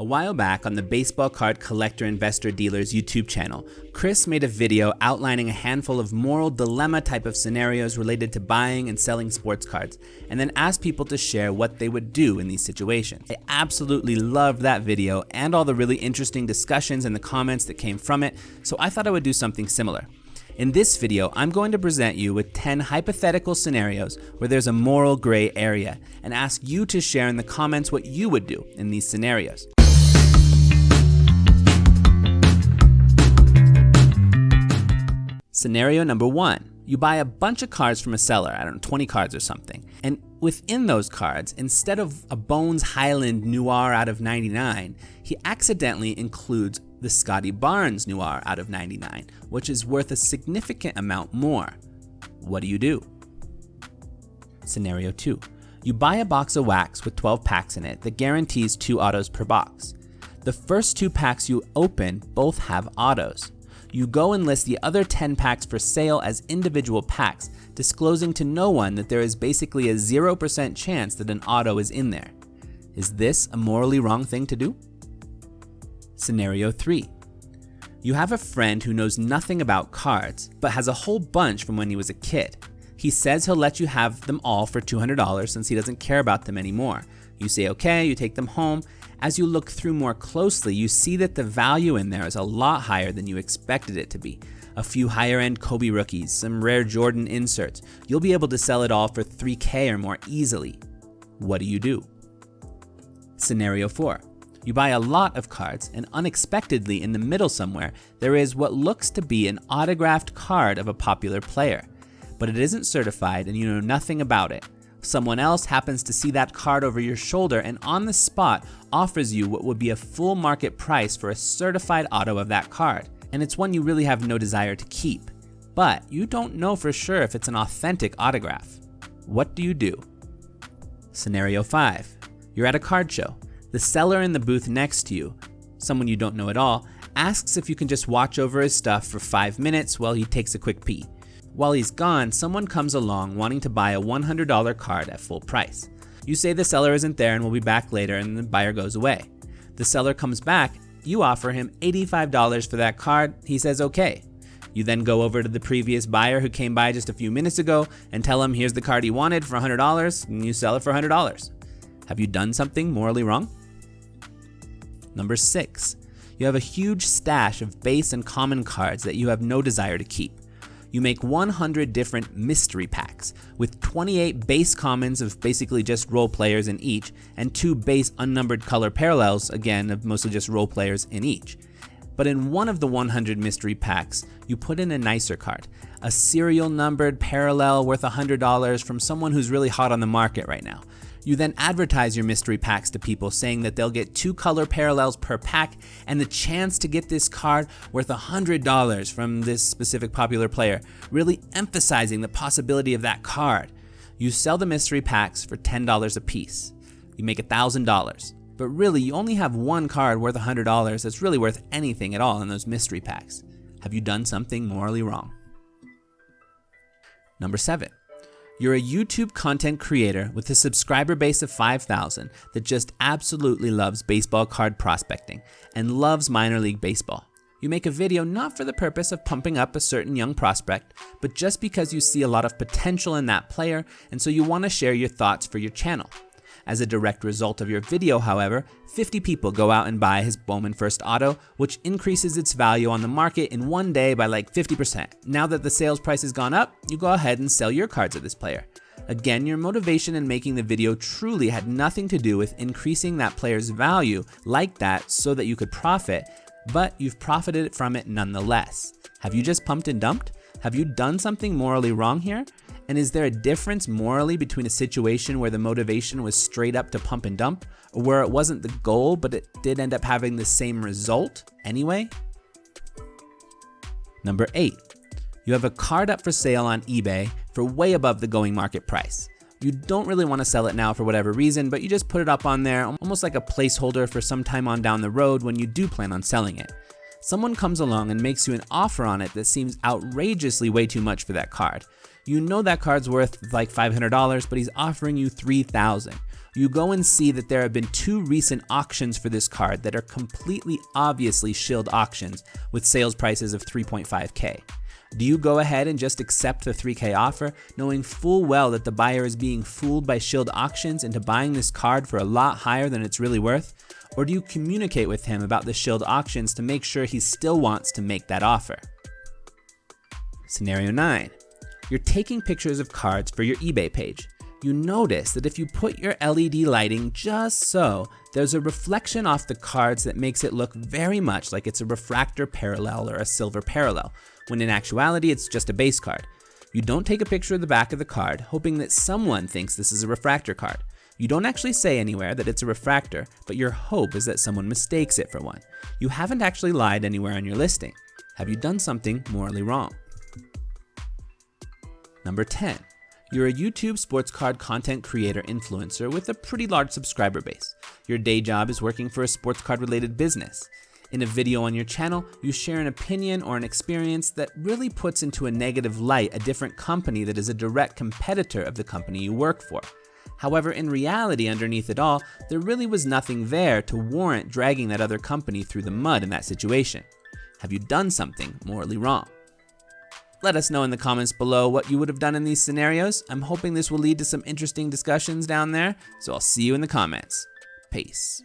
A while back on the Baseball Card Collector Investor Dealers YouTube channel, Chris made a video outlining a handful of moral dilemma type of scenarios related to buying and selling sports cards, and then asked people to share what they would do in these situations. I absolutely loved that video and all the really interesting discussions and the comments that came from it, so I thought I would do something similar. In this video, I'm going to present you with 10 hypothetical scenarios where there's a moral gray area, and ask you to share in the comments what you would do in these scenarios. Scenario number 1. You buy a bunch of cards from a seller, I don't know, 20 cards or something. And within those cards, instead of a Bones Highland Noir out of 99, he accidentally includes the Scotty Barnes Noir out of 99, which is worth a significant amount more. What do you do? Scenario 2. You buy a box of wax with 12 packs in it that guarantees 2 autos per box. The first 2 packs you open both have autos. You go and list the other 10 packs for sale as individual packs, disclosing to no one that there is basically a 0% chance that an auto is in there. Is this a morally wrong thing to do? Scenario 3. You have a friend who knows nothing about cards, but has a whole bunch from when he was a kid. He says he'll let you have them all for $200 since he doesn't care about them anymore. You say okay, you take them home. As you look through more closely, you see that the value in there is a lot higher than you expected it to be. A few higher end Kobe rookies, some rare Jordan inserts. You'll be able to sell it all for $3K or more easily. What do you do? Scenario 4. You buy a lot of cards, and unexpectedly in the middle somewhere, there is what looks to be an autographed card of a popular player. But it isn't certified and you know nothing about it. Someone else happens to see that card over your shoulder and on the spot offers you what would be a full market price for a certified auto of that card. And it's one you really have no desire to keep. But you don't know for sure if it's an authentic autograph. What do you do? Scenario 5. You're at a card show. The seller in the booth next to you, someone you don't know at all, asks if you can just watch over his stuff for 5 minutes while he takes a quick pee. While he's gone, someone comes along wanting to buy a $100 card at full price. You say the seller isn't there and will be back later, and the buyer goes away. The seller comes back, you offer him $85 for that card, he says okay. You then go over to the previous buyer who came by just a few minutes ago and tell him here's the card he wanted for $100, and you sell it for $100. Have you done something morally wrong? Number 6. You have a huge stash of base and common cards that you have no desire to keep. You make 100 different mystery packs with 28 base commons of basically just role players in each, and 2 base unnumbered color parallels, again of mostly just role players in each. But in one of the 100 mystery packs, you put in a nicer card, a serial numbered parallel worth $100 from someone who's really hot on the market right now. You then advertise your mystery packs to people saying that they'll get 2 color parallels per pack and the chance to get this card worth $100 from this specific popular player, really emphasizing the possibility of that card. You sell the mystery packs for $10 a piece. You make $1,000. But really, you only have one card worth $100 that's really worth anything at all in those mystery packs. Have you done something morally wrong? Number 7. You're a YouTube content creator with a subscriber base of 5,000 that just absolutely loves baseball card prospecting and loves minor league baseball. You make a video not for the purpose of pumping up a certain young prospect, but just because you see a lot of potential in that player, and so you want to share your thoughts for your channel. As a direct result of your video, however, 50 people go out and buy his Bowman First Auto, which increases its value on the market in one day by like 50%. Now that the sales price has gone up, you go ahead and sell your cards of this player. Again, your motivation in making the video truly had nothing to do with increasing that player's value like that so that you could profit, but you've profited from it nonetheless. Have you just pumped and dumped? Have you done something morally wrong here? And is there a difference morally between a situation where the motivation was straight up to pump and dump, or where it wasn't the goal, but it did end up having the same result anyway? Number 8. You have a card up for sale on eBay for way above the going market price. You don't really want to sell it now for whatever reason, but you just put it up on there almost like a placeholder for some time on down the road when you do plan on selling it. Someone comes along and makes you an offer on it that seems outrageously way too much for that card. You know that card's worth like $500, but he's offering you $3,000. You go and see that there have been 2 recent auctions for this card that are completely obviously shilled auctions with sales prices of 3.5K. Do you go ahead and just accept the 3K offer, knowing full well that the buyer is being fooled by shilled auctions into buying this card for a lot higher than it's really worth? Or do you communicate with him about the shilled auctions to make sure he still wants to make that offer? Scenario 9. You're taking pictures of cards for your eBay page. You notice that if you put your LED lighting just so, there's a reflection off the cards that makes it look very much like it's a refractor parallel or a silver parallel, when in actuality it's just a base card. You don't take a picture of the back of the card, hoping that someone thinks this is a refractor card. You don't actually say anywhere that it's a refractor, but your hope is that someone mistakes it for one. You haven't actually lied anywhere on your listing. Have you done something morally wrong? Number 10. You're a YouTube sports card content creator influencer with a pretty large subscriber base. Your day job is working for a sports card related business. In a video on your channel, you share an opinion or an experience that really puts into a negative light a different company that is a direct competitor of the company you work for. However, in reality, underneath it all, there really was nothing there to warrant dragging that other company through the mud in that situation. Have you done something morally wrong? Let us know in the comments below what you would have done in these scenarios. I'm hoping this will lead to some interesting discussions down there, so I'll see you in the comments. Peace.